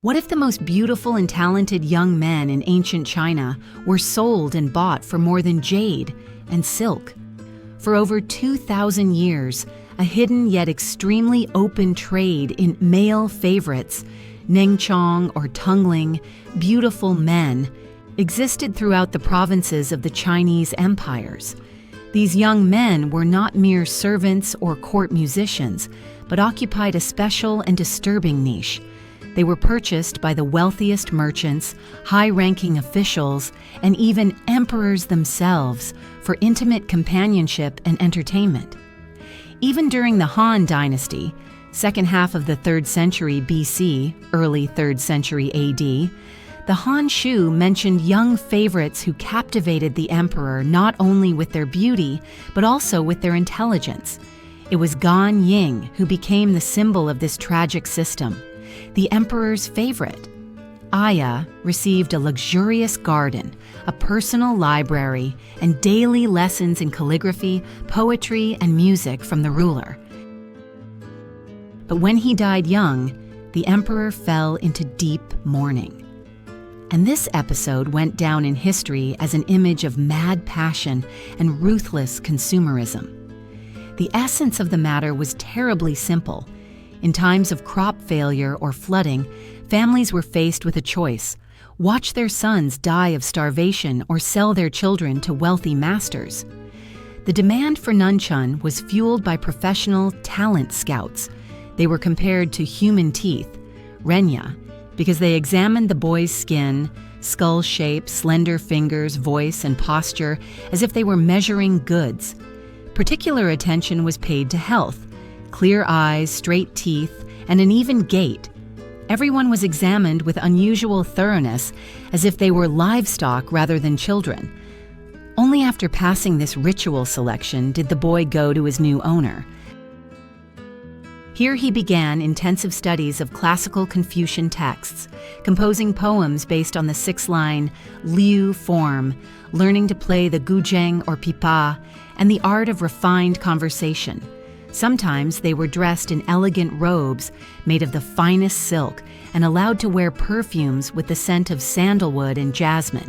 What if the most beautiful and talented young men in ancient China were sold and bought for more than jade and silk? For over 2,000 years, a hidden yet extremely open trade in male favorites, Nanchun or Tongling, beautiful men, existed throughout the provinces of the Chinese empires. These young men were not mere servants or court musicians, but occupied a special and disturbing niche. They were purchased by the wealthiest merchants, high-ranking officials, and even emperors themselves for intimate companionship and entertainment. Even during the Han Dynasty, second half of the 3rd century BC, early 3rd century AD, the Han Shu mentioned young favorites who captivated the emperor not only with their beauty, but also with their intelligence. It was Gan Ying who became the symbol of this tragic system. The emperor's favorite, Aya, received a luxurious garden, a personal library, and daily lessons in calligraphy, poetry, and music from the ruler. But when he died young, the emperor fell into deep mourning. And this episode went down in history as an image of mad passion and ruthless consumerism. The essence of the matter was terribly simple. In times of crop failure or flooding, families were faced with a choice: watch their sons die of starvation or sell their children to wealthy masters. The demand for Nanchun was fueled by professional talent scouts. They were compared to human teeth, renya, because they examined the boy's skin, skull shape, slender fingers, voice, and posture as if they were measuring goods. Particular attention was paid to health: clear eyes, straight teeth, and an even gait. Everyone was examined with unusual thoroughness, as if they were livestock rather than children. Only after passing this ritual selection did the boy go to his new owner. Here he began intensive studies of classical Confucian texts, composing poems based on the 6-line liu form, learning to play the guzheng or pipa, and the art of refined conversation. Sometimes they were dressed in elegant robes made of the finest silk and allowed to wear perfumes with the scent of sandalwood and jasmine.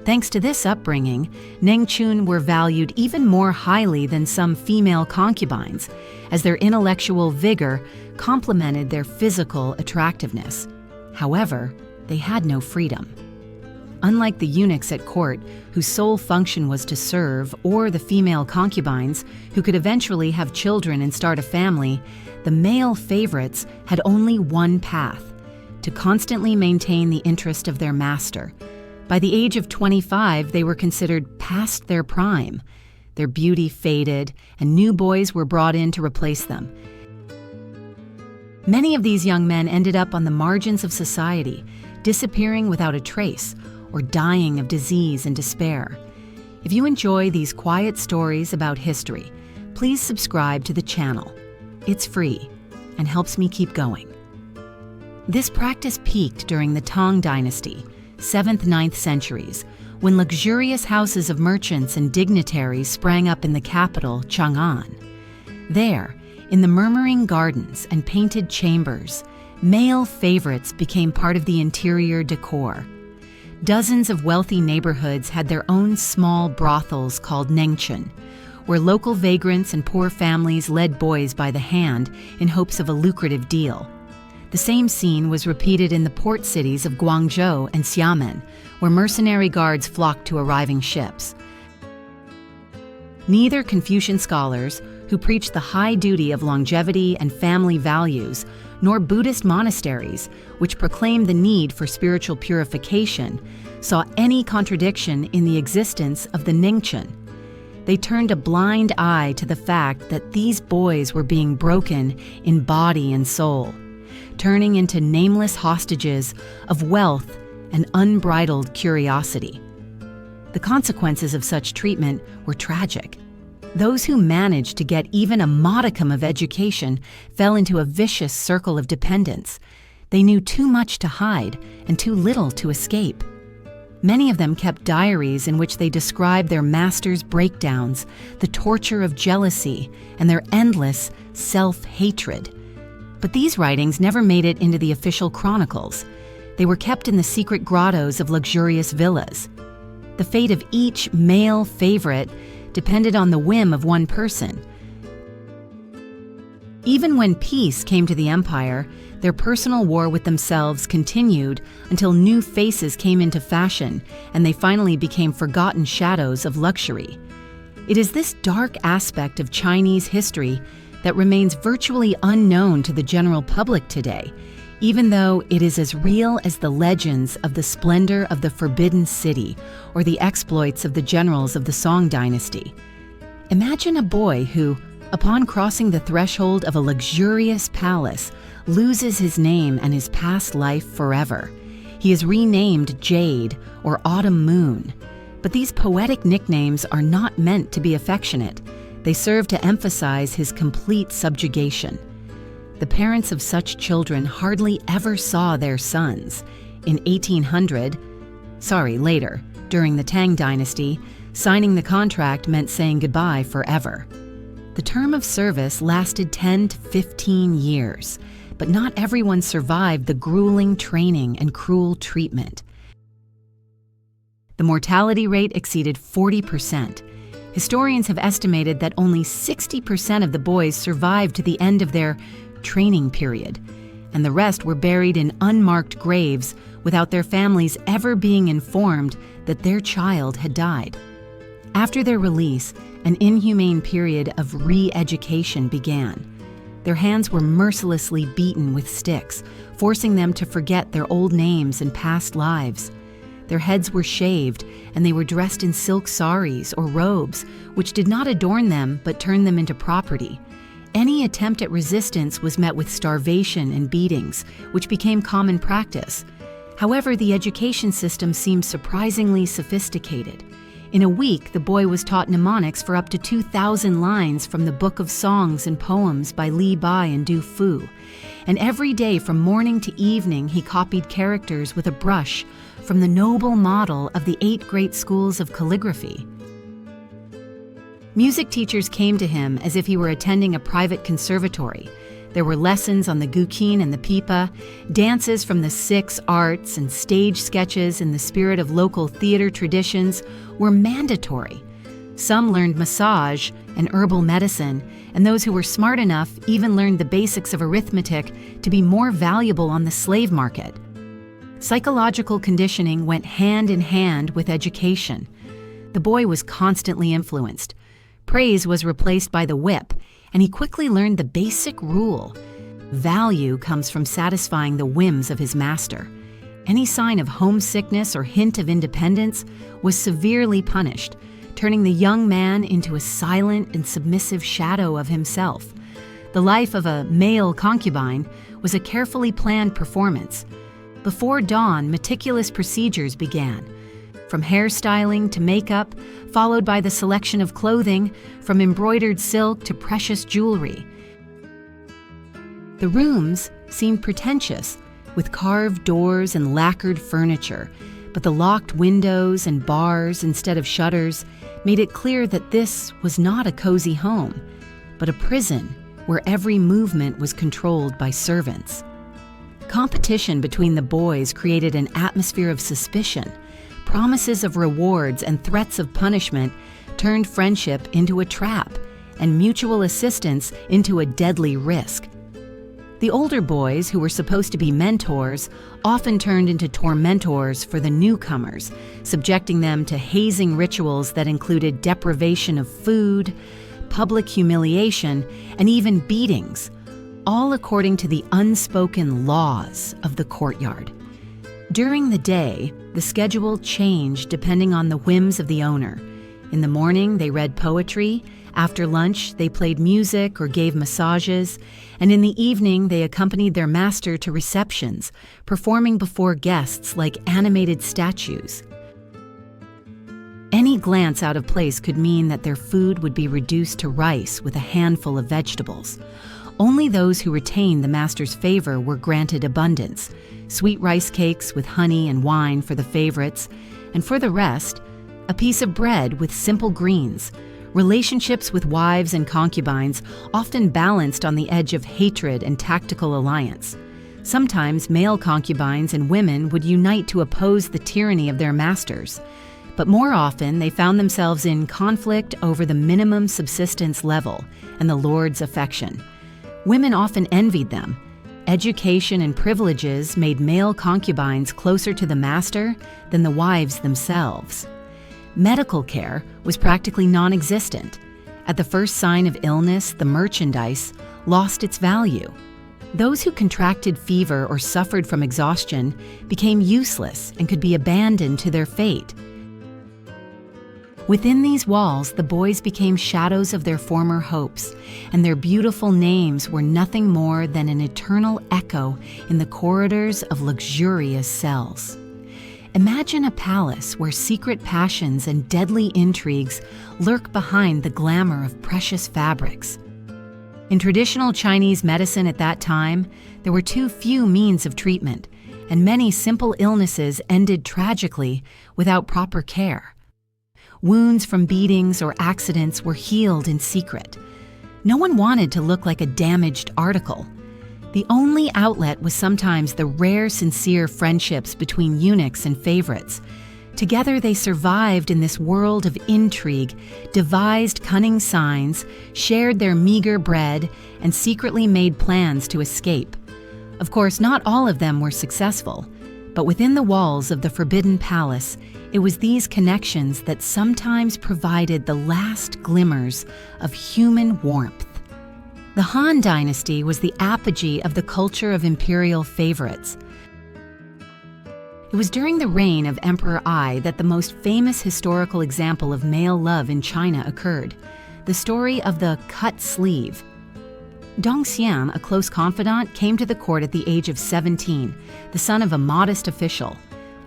Thanks to this upbringing, Nanchun were valued even more highly than some female concubines, as their intellectual vigor complemented their physical attractiveness. However, they had no freedom. Unlike the eunuchs at court, whose sole function was to serve, or the female concubines, who could eventually have children and start a family, the male favorites had only one path: to constantly maintain the interest of their master. By the age of 25, they were considered past their prime. Their beauty faded, and new boys were brought in to replace them. Many of these young men ended up on the margins of society, disappearing without a trace, or dying of disease and despair. If you enjoy these quiet stories about history, please subscribe to the channel. It's free and helps me keep going. This practice peaked during the Tang Dynasty, 7th–9th centuries, when luxurious houses of merchants and dignitaries sprang up in the capital, Chang'an. There, in the murmuring gardens and painted chambers, male favorites became part of the interior decor. Dozens of wealthy neighborhoods had their own small brothels called Nanchun, where local vagrants and poor families led boys by the hand in hopes of a lucrative deal. The same scene was repeated in the port cities of Guangzhou and Xiamen, where mercenary guards flocked to arriving ships. Neither Confucian scholars, who preached the high duty of longevity and family values, nor Buddhist monasteries, which proclaimed the need for spiritual purification, saw any contradiction in the existence of the Nanchun. They turned a blind eye to the fact that these boys were being broken in body and soul, turning into nameless hostages of wealth and unbridled curiosity. The consequences of such treatment were tragic. Those who managed to get even a modicum of education fell into a vicious circle of dependence. They knew too much to hide and too little to escape. Many of them kept diaries in which they described their master's breakdowns, the torture of jealousy, and their endless self-hatred. But these writings never made it into the official chronicles. They were kept in the secret grottos of luxurious villas. The fate of each male favorite depended on the whim of one person. Even when peace came to the empire, their personal war with themselves continued until new faces came into fashion and they finally became forgotten shadows of luxury. It is this dark aspect of Chinese history that remains virtually unknown to the general public today, even though it is as real as the legends of the splendor of the Forbidden City or the exploits of the generals of the Song Dynasty. Imagine a boy who, upon crossing the threshold of a luxurious palace, loses his name and his past life forever. He is renamed Jade or Autumn Moon. But these poetic nicknames are not meant to be affectionate. They serve to emphasize his complete subjugation. The parents of such children hardly ever saw their sons. In 1800, later, during the Tang Dynasty, signing the contract meant saying goodbye forever. The term of service lasted 10 to 15 years, but not everyone survived the grueling training and cruel treatment. The mortality rate exceeded 40%. Historians have estimated that only 60% of the boys survived to the end of their training period, and the rest were buried in unmarked graves without their families ever being informed that their child had died. After their release, an inhumane period of re-education began. Their hands were mercilessly beaten with sticks, forcing them to forget their old names and past lives. Their heads were shaved, and they were dressed in silk saris or robes, which did not adorn them but turned them into property. Any attempt at resistance was met with starvation and beatings, which became common practice. However, the education system seemed surprisingly sophisticated. In a week, the boy was taught mnemonics for up to 2,000 lines from the Book of Songs and Poems by Li Bai and Du Fu. And every day from morning to evening, he copied characters with a brush from the noble model of the 8 great schools of calligraphy. Music teachers came to him as if he were attending a private conservatory. There were lessons on the guqin and the pipa, dances from the 6 arts, and stage sketches in the spirit of local theater traditions were mandatory. Some learned massage and herbal medicine, and those who were smart enough even learned the basics of arithmetic to be more valuable on the slave market. Psychological conditioning went hand in hand with education. The boy was constantly influenced. Praise was replaced by the whip, and he quickly learned the basic rule. Value comes from satisfying the whims of his master. Any sign of homesickness or hint of independence was severely punished, turning the young man into a silent and submissive shadow of himself. The life of a male concubine was a carefully planned performance. Before dawn, meticulous procedures began, from hairstyling to makeup, followed by the selection of clothing, from embroidered silk to precious jewelry. The rooms seemed pretentious, with carved doors and lacquered furniture, but the locked windows and bars instead of shutters made it clear that this was not a cozy home, but a prison where every movement was controlled by servants. Competition between the boys created an atmosphere of suspicion. Promises of rewards and threats of punishment turned friendship into a trap and mutual assistance into a deadly risk. The older boys, who were supposed to be mentors, often turned into tormentors for the newcomers, subjecting them to hazing rituals that included deprivation of food, public humiliation, and even beatings, all according to the unspoken laws of the courtyard. During the day, the schedule changed depending on the whims of the owner. In the morning, they read poetry. After lunch, they played music or gave massages. And in the evening, they accompanied their master to receptions, performing before guests like animated statues. Any glance out of place could mean that their food would be reduced to rice with a handful of vegetables. Only those who retained the master's favor were granted abundance, sweet rice cakes with honey and wine for the favorites, and for the rest, a piece of bread with simple greens, Relationships with wives and concubines often balanced on the edge of hatred and tactical alliance. Sometimes male concubines and women would unite to oppose the tyranny of their masters, but more often they found themselves in conflict over the minimum subsistence level and the lord's affection. Women often envied them. Education and privileges made male concubines closer to the master than the wives themselves. Medical care was practically non-existent. At the first sign of illness, the merchandise lost its value. Those who contracted fever or suffered from exhaustion became useless and could be abandoned to their fate. Within these walls, the boys became shadows of their former hopes, and their beautiful names were nothing more than an eternal echo in the corridors of luxurious cells. Imagine a palace where secret passions and deadly intrigues lurk behind the glamour of precious fabrics. In traditional Chinese medicine at that time, there were too few means of treatment, and many simple illnesses ended tragically without proper care. Wounds from beatings or accidents were healed in secret. No one wanted to look like a damaged article. The only outlet was sometimes the rare, sincere friendships between eunuchs and favorites. Together they survived in this world of intrigue, devised cunning signs, shared their meager bread, and secretly made plans to escape. Of course, not all of them were successful, but within the walls of the Forbidden Palace, it was these connections that sometimes provided the last glimmers of human warmth. The Han Dynasty was the apogee of the culture of imperial favorites. It was during the reign of Emperor Ai that the most famous historical example of male love in China occurred, the story of the cut sleeve. Dong Xian, a close confidant, came to the court at the age of 17, the son of a modest official.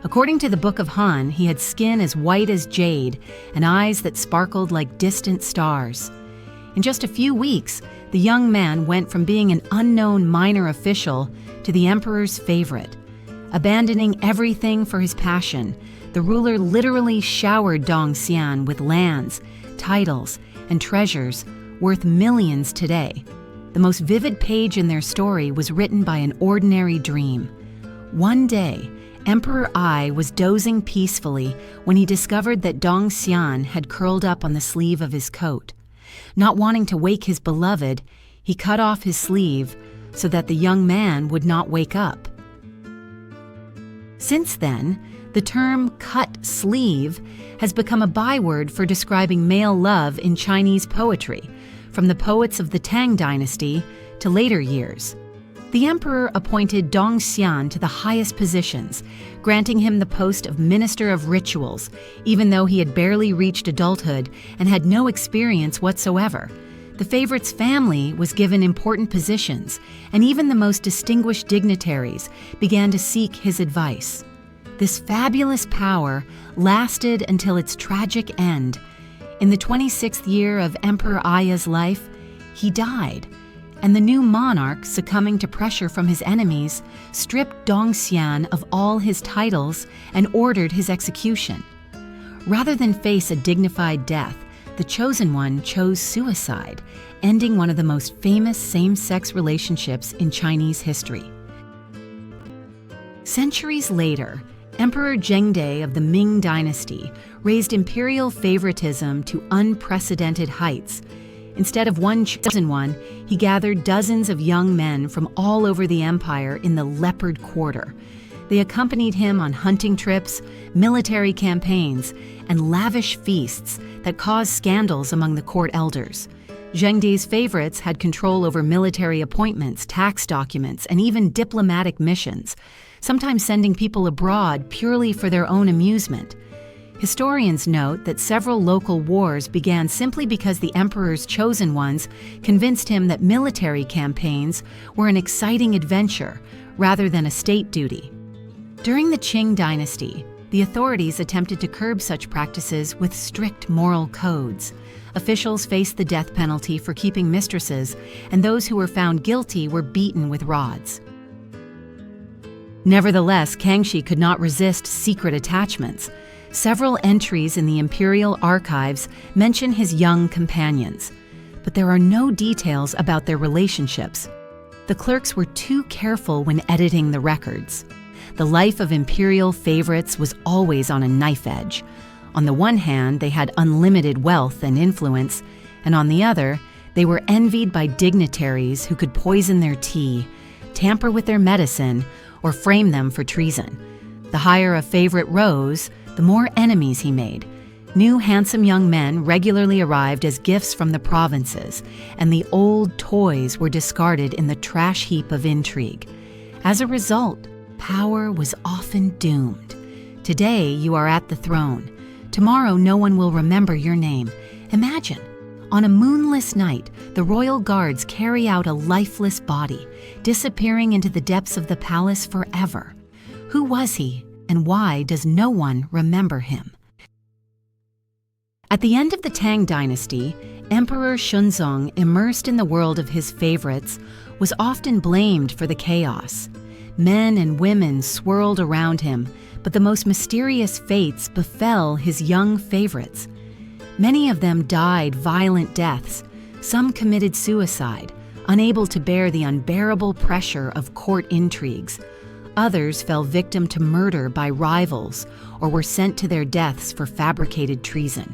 According to the Book of Han, he had skin as white as jade and eyes that sparkled like distant stars. In just a few weeks, the young man went from being an unknown minor official to the emperor's favorite. Abandoning everything for his passion, the ruler literally showered Dong Xian with lands, titles, and treasures worth millions today. The most vivid page in their story was written by an ordinary dream. One day, Emperor Ai was dozing peacefully when he discovered that Dong Xian had curled up on the sleeve of his coat. Not wanting to wake his beloved, he cut off his sleeve so that the young man would not wake up. Since then, the term cut sleeve has become a byword for describing male love in Chinese poetry, from the poets of the Tang Dynasty to later years. The emperor appointed Dong Xian to the highest positions, granting him the post of Minister of Rituals, even though he had barely reached adulthood and had no experience whatsoever. The favorite's family was given important positions, and even the most distinguished dignitaries began to seek his advice. This fabulous power lasted until its tragic end. In the 26th year of Emperor Ai's life, he died, and the new monarch, succumbing to pressure from his enemies, stripped Dong Xian of all his titles and ordered his execution. Rather than face a dignified death, the chosen one chose suicide, ending one of the most famous same-sex relationships in Chinese history. Centuries later, Emperor Zhengde of the Ming Dynasty raised imperial favoritism to unprecedented heights. Instead of one chosen one, he gathered dozens of young men from all over the empire in the Leopard Quarter. They accompanied him on hunting trips, military campaigns, and lavish feasts that caused scandals among the court elders. Zhengde's favorites had control over military appointments, tax documents, and even diplomatic missions, sometimes sending people abroad purely for their own amusement. Historians note that several local wars began simply because the emperor's chosen ones convinced him that military campaigns were an exciting adventure rather than a state duty. During the Qing dynasty, the authorities attempted to curb such practices with strict moral codes. Officials faced the death penalty for keeping mistresses, and those who were found guilty were beaten with rods. Nevertheless, Kangxi could not resist secret attachments. Several entries in the imperial archives mention his young companions, but there are no details about their relationships. The clerks were too careful when editing the records. The life of imperial favorites was always on a knife edge. On the one hand, they had unlimited wealth and influence, and on the other, they were envied by dignitaries who could poison their tea, tamper with their medicine, or frame them for treason. The higher a favorite rose, the more enemies he made. New handsome young men regularly arrived as gifts from the provinces, and the old toys were discarded in the trash heap of intrigue. As a result, power was often doomed. Today, you are at the throne. Tomorrow, no one will remember your name. Imagine, on a moonless night, the royal guards carry out a lifeless body, disappearing into the depths of the palace forever. Who was he, and why does no one remember him? At the end of the Tang Dynasty, Emperor Shunzong, immersed in the world of his favorites, was often blamed for the chaos. Men and women swirled around him, but the most mysterious fates befell his young favorites. Many of them died violent deaths. Some committed suicide, unable to bear the unbearable pressure of court intrigues. Others fell victim to murder by rivals or were sent to their deaths for fabricated treason.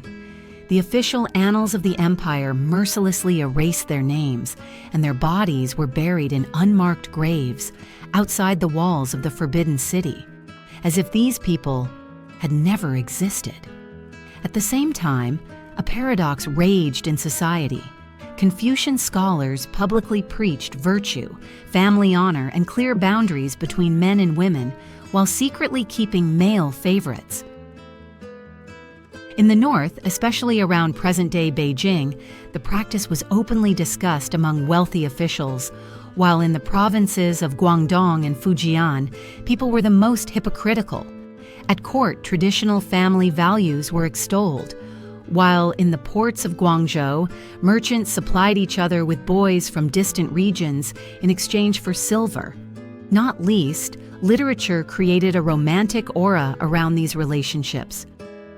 The official annals of the empire mercilessly erased their names, and their bodies were buried in unmarked graves outside the walls of the Forbidden City, as if these people had never existed. At the same time, a paradox raged in society. Confucian scholars publicly preached virtue, family honor, and clear boundaries between men and women, while secretly keeping male favorites. In the north, especially around present-day Beijing, the practice was openly discussed among wealthy officials, while in the provinces of Guangdong and Fujian, people were the most hypocritical. At court, traditional family values were extolled, while in the ports of Guangzhou, merchants supplied each other with boys from distant regions in exchange for silver. Not least, literature created a romantic aura around these relationships.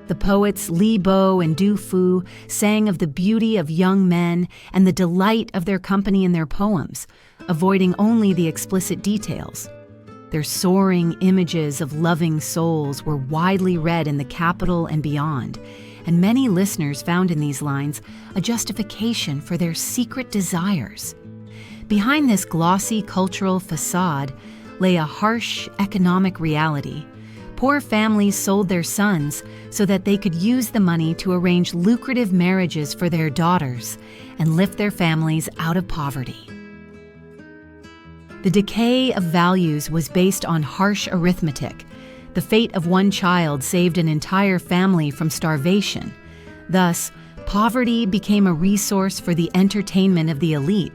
The poets Li Bo and Du Fu sang of the beauty of young men and the delight of their company in their poems, avoiding only the explicit details. Their soaring images of loving souls were widely read in the capital and beyond, and many listeners found in these lines a justification for their secret desires. Behind this glossy cultural facade lay a harsh economic reality. Poor families sold their sons so that they could use the money to arrange lucrative marriages for their daughters and lift their families out of poverty. The decay of values was based on harsh arithmetic. The fate of one child saved an entire family from starvation. Thus, poverty became a resource for the entertainment of the elite.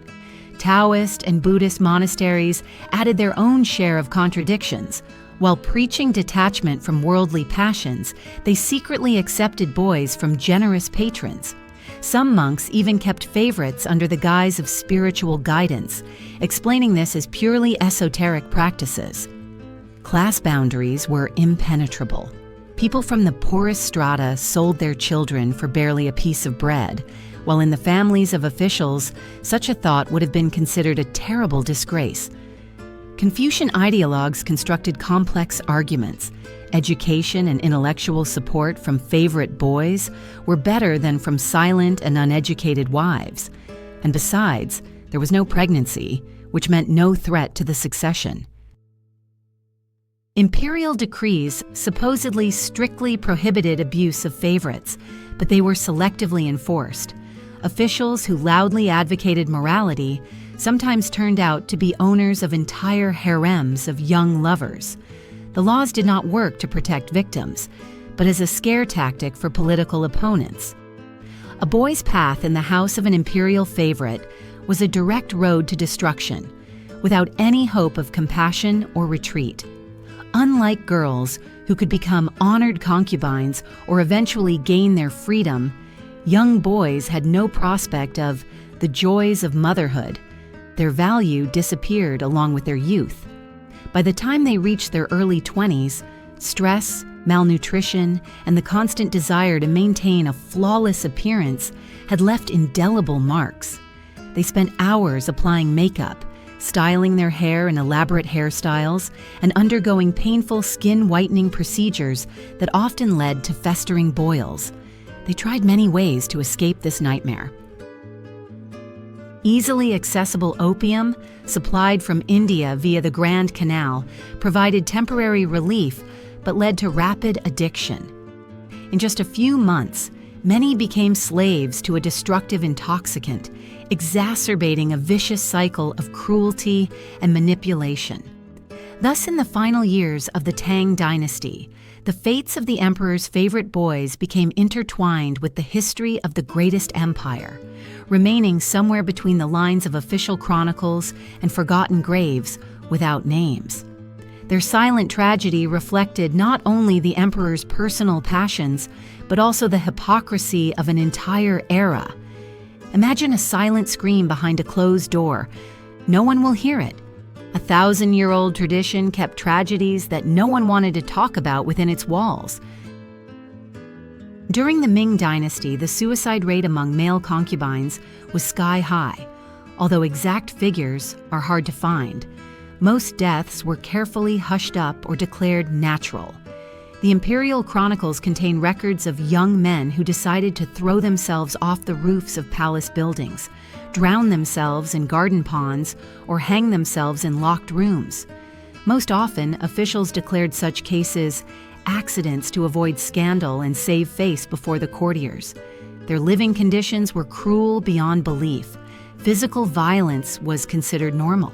Taoist and Buddhist monasteries added their own share of contradictions. While preaching detachment from worldly passions, they secretly accepted boys from generous patrons. Some monks even kept favorites under the guise of spiritual guidance, explaining this as purely esoteric practices. Class boundaries were impenetrable. People from the poorest strata sold their children for barely a piece of bread, while in the families of officials, such a thought would have been considered a terrible disgrace. Confucian ideologues constructed complex arguments. Education and intellectual support from favorite boys were better than from silent and uneducated wives. And besides, there was no pregnancy, which meant no threat to the succession. Imperial decrees supposedly strictly prohibited abuse of favorites, but they were selectively enforced. Officials who loudly advocated morality sometimes turned out to be owners of entire harems of young lovers. The laws did not work to protect victims, but as a scare tactic for political opponents. A boy's path in the house of an imperial favorite was a direct road to destruction, without any hope of compassion or retreat. Unlike girls, who could become honored concubines or eventually gain their freedom, young boys had no prospect of the joys of motherhood. Their value disappeared along with their youth. By the time they reached their early 20s, stress, Malnutrition and the constant desire to maintain a flawless appearance had left indelible marks. They spent hours applying makeup, styling their hair in elaborate hairstyles, and undergoing painful skin-whitening procedures that often led to festering boils. They tried many ways to escape this nightmare. Easily accessible opium, supplied from India via the Grand Canal, provided temporary relief but led to rapid addiction. In just a few months, many became slaves to a destructive intoxicant, exacerbating a vicious cycle of cruelty and manipulation. Thus, in the final years of the Tang Dynasty, the fates of the emperor's favorite boys became intertwined with the history of the greatest empire, remaining somewhere between the lines of official chronicles and forgotten graves without names. Their silent tragedy reflected not only the emperor's personal passions, but also the hypocrisy of an entire era. Imagine a silent scream behind a closed door. No one will hear it. A 1,000-year-old tradition kept tragedies that no one wanted to talk about within its walls. During the Ming Dynasty, the suicide rate among male concubines was sky-high, although exact figures are hard to find. Most deaths were carefully hushed up or declared natural. The Imperial Chronicles contain records of young men who decided to throw themselves off the roofs of palace buildings, drown themselves in garden ponds, or hang themselves in locked rooms. Most often, officials declared such cases accidents to avoid scandal and save face before the courtiers. Their living conditions were cruel beyond belief. Physical violence was considered normal.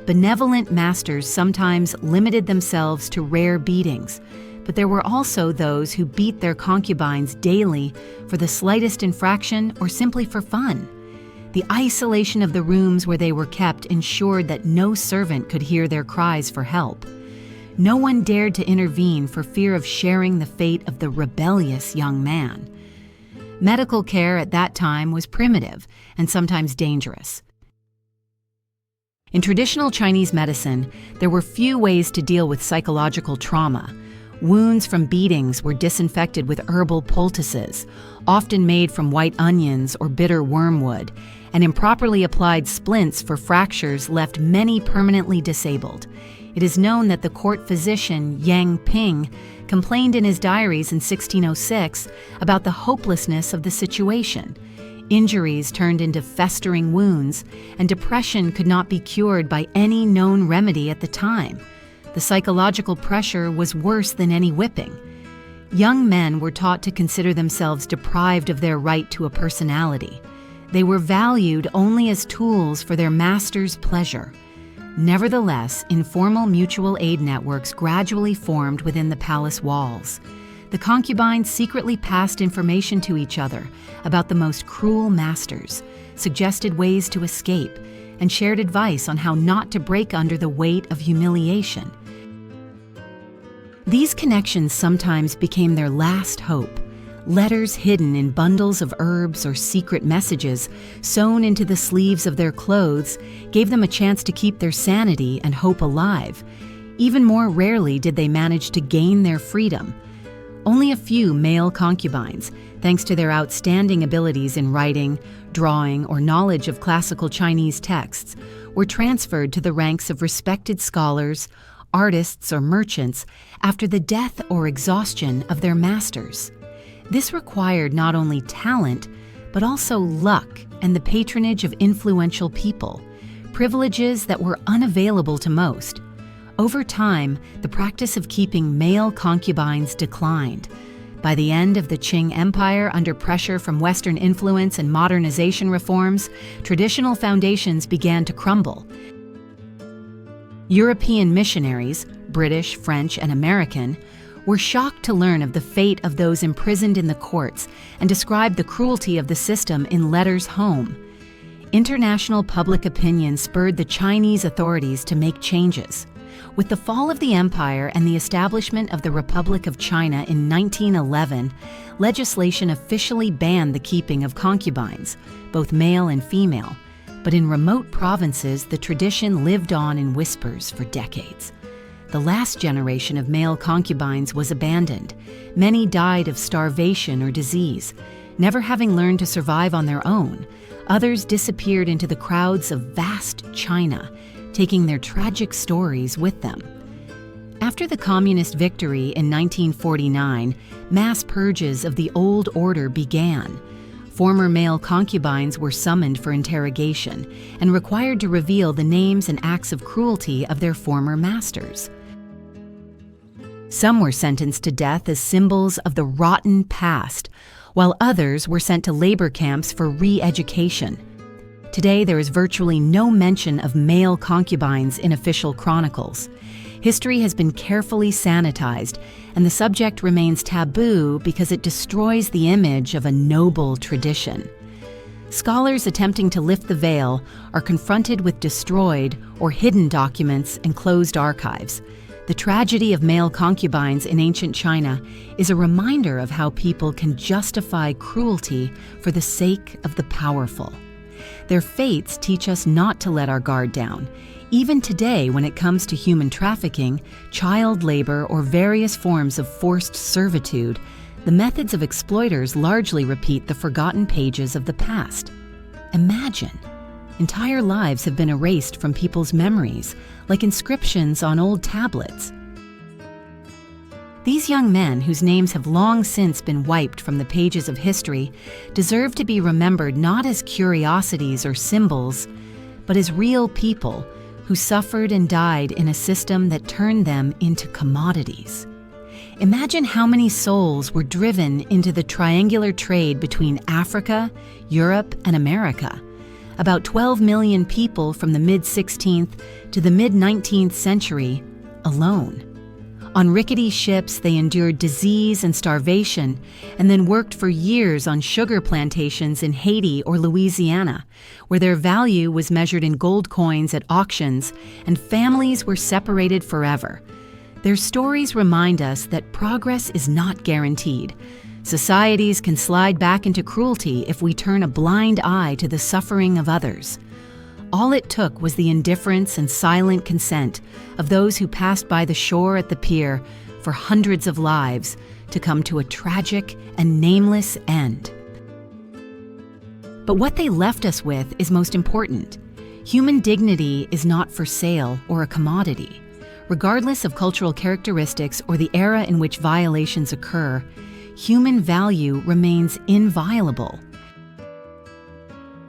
Benevolent masters sometimes limited themselves to rare beatings, but there were also those who beat their concubines daily for the slightest infraction or simply for fun. The isolation of the rooms where they were kept ensured that no servant could hear their cries for help. No one dared to intervene for fear of sharing the fate of the rebellious young man. Medical care at that time was primitive and sometimes dangerous. In traditional Chinese medicine, there were few ways to deal with psychological trauma. Wounds from beatings were disinfected with herbal poultices, often made from white onions or bitter wormwood, and improperly applied splints for fractures left many permanently disabled. It is known that the court physician Yang Ping complained in his diaries in 1606 about the hopelessness of the situation. Injuries turned into festering wounds, and depression could not be cured by any known remedy at the time. The psychological pressure was worse than any whipping. Young men were taught to consider themselves deprived of their right to a personality. They were valued only as tools for their master's pleasure. Nevertheless, informal mutual aid networks gradually formed within the palace walls. The concubines secretly passed information to each other about the most cruel masters, suggested ways to escape, and shared advice on how not to break under the weight of humiliation. These connections sometimes became their last hope. Letters hidden in bundles of herbs or secret messages sewn into the sleeves of their clothes gave them a chance to keep their sanity and hope alive. Even more rarely did they manage to gain their freedom. Only a few male concubines, thanks to their outstanding abilities in writing, drawing, or knowledge of classical Chinese texts, were transferred to the ranks of respected scholars, artists, or merchants after the death or exhaustion of their masters. This required not only talent, but also luck and the patronage of influential people, privileges that were unavailable to most. Over time, the practice of keeping male concubines declined. By the end of the Qing Empire, under pressure from Western influence and modernization reforms, traditional foundations began to crumble. European missionaries, British, French, and American, were shocked to learn of the fate of those imprisoned in the courts and described the cruelty of the system in letters home. International public opinion spurred the Chinese authorities to make changes. With the fall of the empire and the establishment of the Republic of China in 1911, legislation officially banned the keeping of concubines, both male and female. But in remote provinces, the tradition lived on in whispers for decades. The last generation of male concubines was abandoned. Many died of starvation or disease, never having learned to survive on their own. Others disappeared into the crowds of vast China, taking their tragic stories with them. After the communist victory in 1949, mass purges of the old order began. Former male concubines were summoned for interrogation and required to reveal the names and acts of cruelty of their former masters. Some were sentenced to death as symbols of the rotten past, while others were sent to labor camps for re-education. Today, there is virtually no mention of male concubines in official chronicles. History has been carefully sanitized, and the subject remains taboo because it destroys the image of a noble tradition. Scholars attempting to lift the veil are confronted with destroyed or hidden documents and closed archives. The tragedy of male concubines in ancient China is a reminder of how people can justify cruelty for the sake of the powerful. Their fates teach us not to let our guard down. Even today, when it comes to human trafficking, child labor, or various forms of forced servitude, the methods of exploiters largely repeat the forgotten pages of the past. Imagine, entire lives have been erased from people's memories, like inscriptions on old tablets. These young men, whose names have long since been wiped from the pages of history, deserve to be remembered not as curiosities or symbols, but as real people who suffered and died in a system that turned them into commodities. Imagine how many souls were driven into the triangular trade between Africa, Europe, and America. About 12 million people from the mid-16th to the mid-19th century alone. On rickety ships, they endured disease and starvation, and then worked for years on sugar plantations in Haiti or Louisiana, where their value was measured in gold coins at auctions, and families were separated forever. Their stories remind us that progress is not guaranteed. Societies can slide back into cruelty if we turn a blind eye to the suffering of others. All it took was the indifference and silent consent of those who passed by the shore at the pier for hundreds of lives to come to a tragic and nameless end. But what they left us with is most important. Human dignity is not for sale or a commodity. Regardless of cultural characteristics or the era in which violations occur, human value remains inviolable.